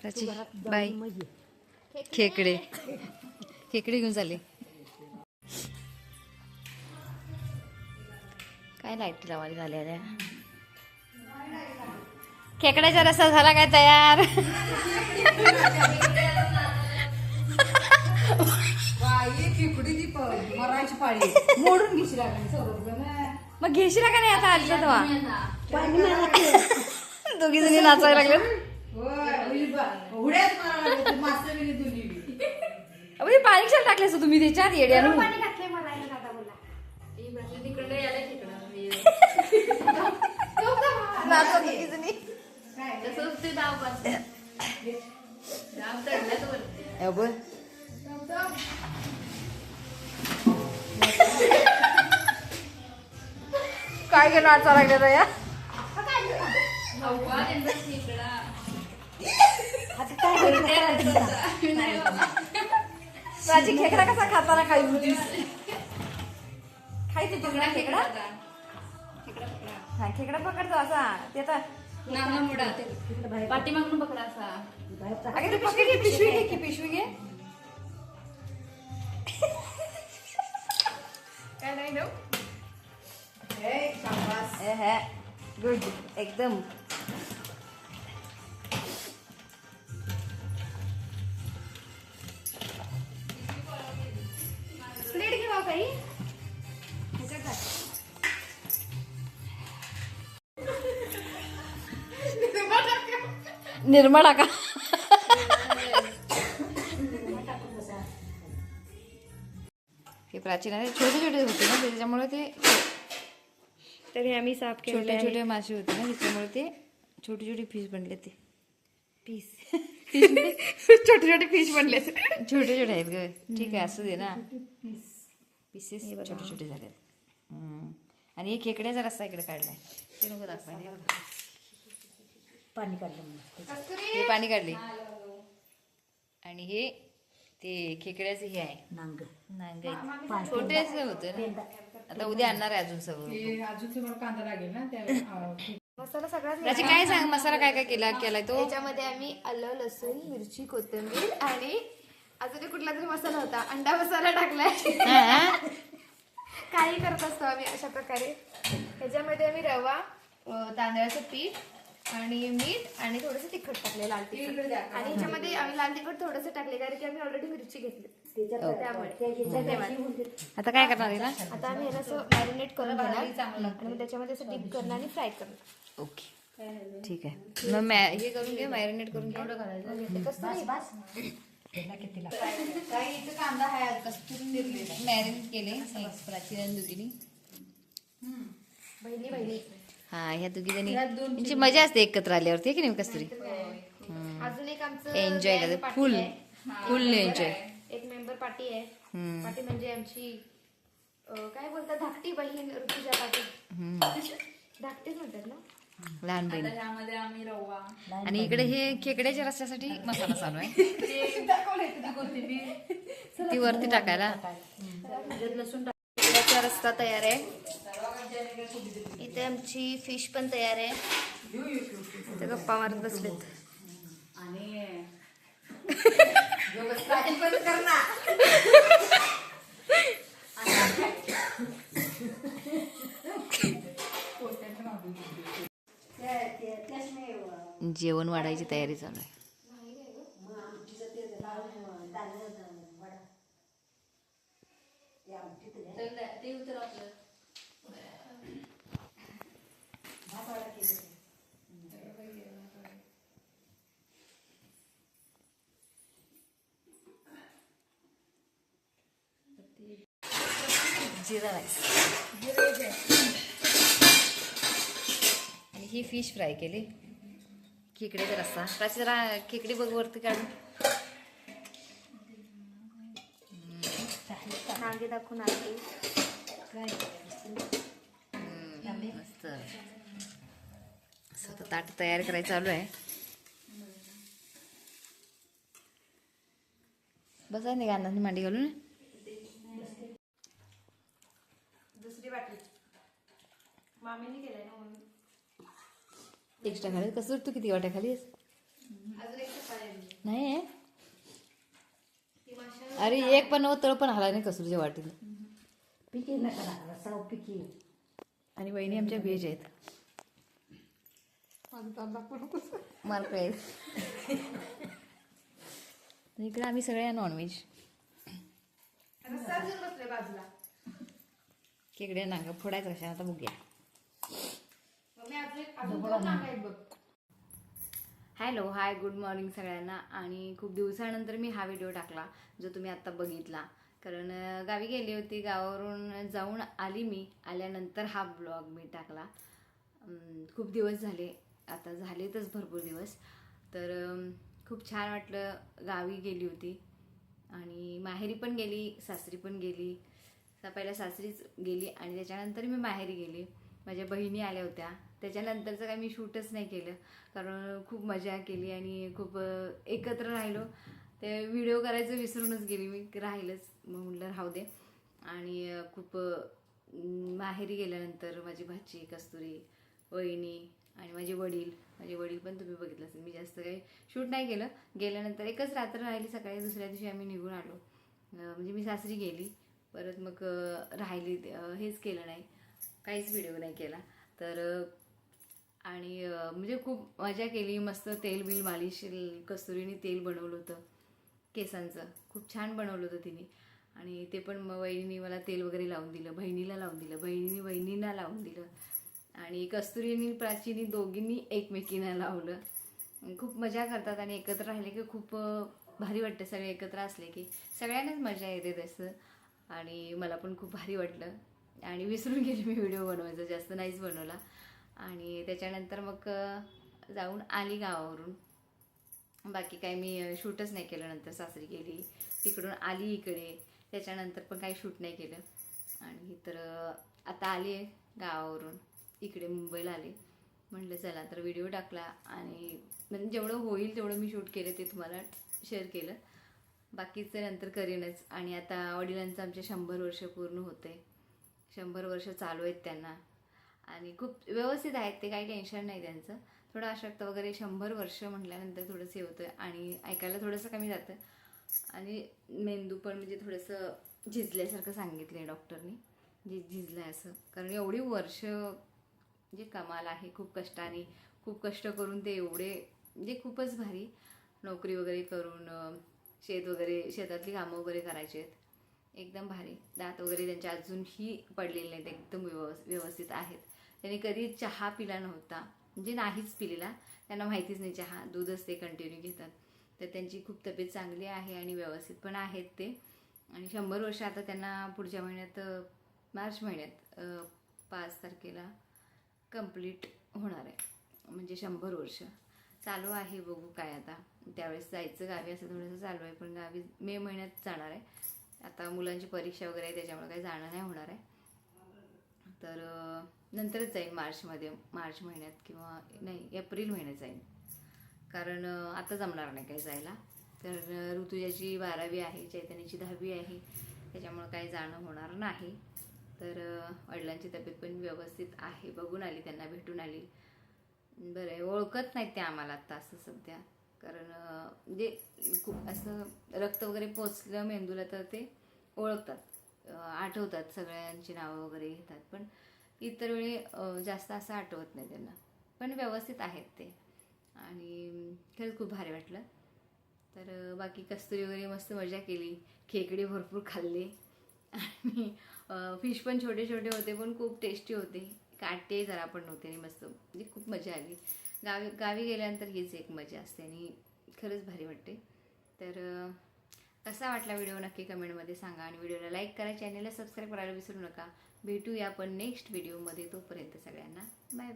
Prachi bye. खेकडे खेकडे घेऊन चालले. काय लाईट लावायला झाल्या. खेकड्याचा रस्सा झाला काय तयार. मोडून घेशील मग घेशील का नाही आता आलीच्या तेव्हा. दोघी जणी नाचायला लागले. पाणी कशाला टाकले असं तुम्ही त्याच्यात येड्यानं. नाचा दोघी जणी. काय गे नाचा लागले तर या. प्राची खेकडा कसा खाताना खाई होतीस. खायचं तुकडा खेकडा. हा खेकडा पकडतो असा ते आता पाठीमागून पकडा असा. अगे ते पकड घे. पिशवी घे की पिशवी घे. काय नाही देऊ. गुड एकदम. प्लेट घेऊ काही. निर्मा टाका. हे प्राचीन आहे. छोटे छोटे होते ना त्याच्यामुळे ते तरी आम्ही साफ छोटे छोटे मासे होते ना त्याच्यामुळे ते छोटे छोटे फिश बनले. ते पीस छोटे छोटे फिश बनले. छोटे छोटे आहेत ग. ठीक आहे असू दे ना. पीसेस छोटे छोटे झाले. आणि हे खेकड्याचा रस्ता इकडे काढलाय. ते नको दाखवायला. पाणी काढलं. हे पाणी काढले. आणि हे ते खेकड्याचं हे आहे नांग नांग छोटेच होतं ना. आता उद्या आणणार आहे अजून सगळं. अजून तुम्हाला कांदा लागेल ना. मसाला सगळ्यात त्याची काय सांग. मसाला काय काय केलाय तो. याच्यामध्ये आम्ही आलं लसूण मिरची कोथिंबीर आणि अजून एक कुठला तरी मसाला होता. अंडा मसाला टाकलाय. काही करत असतो आम्ही अशा प्रकारे. ह्याच्यामध्ये आम्ही रवा तांदळाचं पीठ आणि मीठ आणि थोडंसं तिखट टाकले. लाल तिखट. आणि ह्याच्यामध्ये आम्ही लाल तिखट थोडंसं टाकले कारण की आम्ही ऑलरेडी मिरची घेतली त्यामुळे. आता काय करणार आहे ना. आता आम्ही ह्याला असं मॅरिनेट करून घेणार आणि मग त्याच्यामध्ये असं डीप करणार आणि फ्राय करणार. ओके ठीक आहे. मग हे करून घे. मॅरिनेट करून घे. कांदा आहे कस्तुरी मॅरिनेट केले प्राचीन दुधीनी. बहिणी हा ह्या दोघी जणी त्यांची मजा असते एकत्र आल्यावरती की नाही कस्तुरी. अजून एक आमचं एन्जॉय करते. फुल फुल एन्जॉय. एक मेंबर पार्टी आहे. पार्टी म्हणजे आमची काय बोलतात धाकटी बहीण ऋतुजा पाटील. धाकटीच म्हणतात ना. लहान बहीण. त्यामध्ये आम्ही रवा आणि इकडे हे खेकड्याच्या रस्त्यासाठी मसाला चालू आहे. ती वरती टाकायला. खेकड्याचा रस्ता तयार आहे. इथे आमची फिश पण तयार आहे. इथे गप्पा मारत बसलेत. जेवण वाढायची तयारी चालू आहे. जिरा राईस आणि ही फिश फ्राय केली. खेकड्याचा रस्सा. प्राची जरा खेकडी बघ वरती काढून. नांगे दाखवून आली. मस्त. आता ताट तयार करायचं चालू आहे. बसा नाही गाण्याने मांडी घालून. दुसरी वाटी मामीने केलाय ना. एक्स्ट्रा खाली कसं तू किती वाट्या खालीस. अजून एक चपाती. नाही ती माशा अरे एक पण तळ पण हला नाही कसूरच्या वाटीला. पिकी नका टाकायला, साव पिकी. आणि वहिनी आमच्या व्हेज आहेत. माझं ताट दाखवू नकोस. मार्क आहेत. इकडे आम्ही सगळे नॉनव्हेज. रस्सा घेऊन बसले बाजूला. खेकडे नांग फोडायचं कशा आता बघूया. मम्मी अजून दोन नांग आहेत बघ. हॅलो हाय गुड मॉर्निंग सगळ्यांना. आणि खूप दिवसानंतर मी हा व्हिडिओ टाकला जो तुम्ही आत्ता बघितला. कारण गावी गेली होती, गावावरून जाऊन आली मी. आल्यानंतर हा ब्लॉग मी टाकला. खूप दिवस झाले, आता झालेतच भरपूर दिवस. तर खूप छान वाटलं. गावी गेली होती आणि माहेरी पण गेली, सासरी पण गेली. पहिल्या सासरीच गेली आणि त्याच्यानंतर मी माहेरी गेली. माझ्या बहिणी आल्या होत्या. त्याच्यानंतरचं काही मी शूटच नाही केलं कारण खूप मजा केली आणि खूप एकत्र राहिलो. ते व्हिडिओ करायचं विसरूनच गेली मी, राहिलंच. मग म्हटलं राहू दे. आणि खूप माहेरी गेल्यानंतर माझी भाची कस्तुरी, वहिनी आणि माझे वडील पण तुम्ही बघितलं असेल. मी जास्त काही शूट नाही केलं. गेल्यानंतर एकच रात्र राहिली, सकाळी दुसऱ्या दिवशी आम्ही निघून आलो. म्हणजे मी सासरी गेली, परत मग राहिली, हेच केलं नाही, काहीच व्हिडिओ नाही केला. तर आणि म्हणजे खूप मजा केली. मस्त तेल बिल मालिश कस्तुरीने तेल बनवलं होतं केसांचं, खूप छान बनवलं होतं तिने. आणि ते पण मग वहिनीने मला तेल वगैरे लावून दिलं, बहिणीला लावून दिलं, वहिनींना लावून दिलं. आणि कस्तुरीने प्राचीने दोघींनी एकमेकींना लावलं. खूप मजा करतात आणि एकत्र राहिले की खूप भारी वाटतं. सगळे एकत्र असले की सगळ्यांनाच मजा येते तसं. आणि मला पण खूप भारी वाटलं आणि विसरून गेली मी व्हिडिओ बनवायचा, जास्त नाहीच बनवला. आणि त्याच्यानंतर मग जाऊन आली गावावरून. बाकी काही मी शूटच नाही केलं. नंतर सासरी गेली, तिकडून आली इकडे, त्याच्यानंतर पण काही शूट नाही केलं. आणि तर आता आली आहे गावावरून, इकडे मुंबईला आले. म्हटलं चला तर व्हिडिओ टाकला आणि म्हणजे जेवढं होईल तेवढं मी शूट केलं, ते तुम्हाला शेअर केलं. बाकीचं नंतर करीनच. आणि आता वडिलांचं आमचे 100 वर्ष पूर्ण होते. 100 वर्ष चालू आहेत त्यांना आणि खूप व्यवस्थित आहेत ते, काही टेन्शन नाही त्यांचं. थोडं अशक्त वगैरे 100 वर्ष म्हटल्यानंतर थोडंसं हे होतं आणि ऐकायला थोडंसं कमी जातं. आणि मेंदू पण म्हणजे थोडंसं झिजल्यासारखं सांगितलं आहे डॉक्टरनी, झिजलं आहे असं. कारण एवढी वर्ष म्हणजे कमाल आहे. खूप कष्टाने, खूप कष्ट करून ते एवढे म्हणजे खूपच भारी नोकरी वगैरे करून शेतातली कामं वगैरे करायची आहेत. एकदम भारी. दात वगैरे त्यांचे अजूनही पडलेले नाहीत, एकदम व्यवस्थित आहेत. त्यांनी कधी चहा पिला नव्हता, म्हणजे नाहीच पिलेला. त्यांना माहितीच नाही चहा, दूधच ते कंटिन्यू घेतात. तर त्यांची खूप तब्येत चांगली आहे आणि व्यवस्थित पण आहेत ते. आणि 100 वर्ष आता त्यांना पुढच्या महिन्यात, मार्च महिन्यात 5 तारखेला कंप्लीट होणार आहे. म्हणजे 100 वर्ष चालू आहे. बघू काय आता त्यावेळेस जायचं गावी असं थोडंसं चालू आहे. पण गावी मे महिन्यात जाणार आहे. आता मुलांची परीक्षा वगैरे आहे, त्याच्यामुळे काही जाणं नाही होणार आहे. तर नंतरच जाईन मार्च महिन्यात किंवा नाही एप्रिल महिन्यात जाईन. कारण आता जमणार नाही काही जायला. तर ऋतुजाची 12वी आहे, चैतन्याची 10वी आहे, त्याच्यामुळं काही जाणं होणार नाही. तर वडिलांची तब्येत पण व्यवस्थित आहे. बघून आली, त्यांना भेटून आली. बरं आहे, ओळखत नाहीत ते आम्हाला आत्ता असं सध्या. कारण म्हणजे खूप असं रक्त वगैरे पोचलं मेंदूला तर ते ओळखतात, आठवतात, सगळ्यांची नावं वगैरे घेतात. पण इतर वेळी जास्त असं आठवत नाही त्यांना. पण व्यवस्थित आहेत ते आणि खरंच खूप भारी वाटलं. तर बाकी कस्तुरी वगैरे मस्त मजा केली. खेकडे भरपूर खाल्ले आणि फिश पण छोटे छोटे होते पण खूप टेस्टी होते. काटे जरा पण नव्हते आणि मस्त म्हणजे खूप मजा आली. गावी गेल्यानंतर हीच एक मजा असते आणि खरंच भारी वाटते. तर कसा वाटला व्हिडिओ नक्की कमेंटमध्ये सांगा आणि व्हिडिओला लाईक करा, चॅनलला सबस्क्राईब करायला विसरू नका. भेटूया आपण नेक्स्ट व्हिडिओमध्ये. तोपर्यंत सगळ्यांना बाय.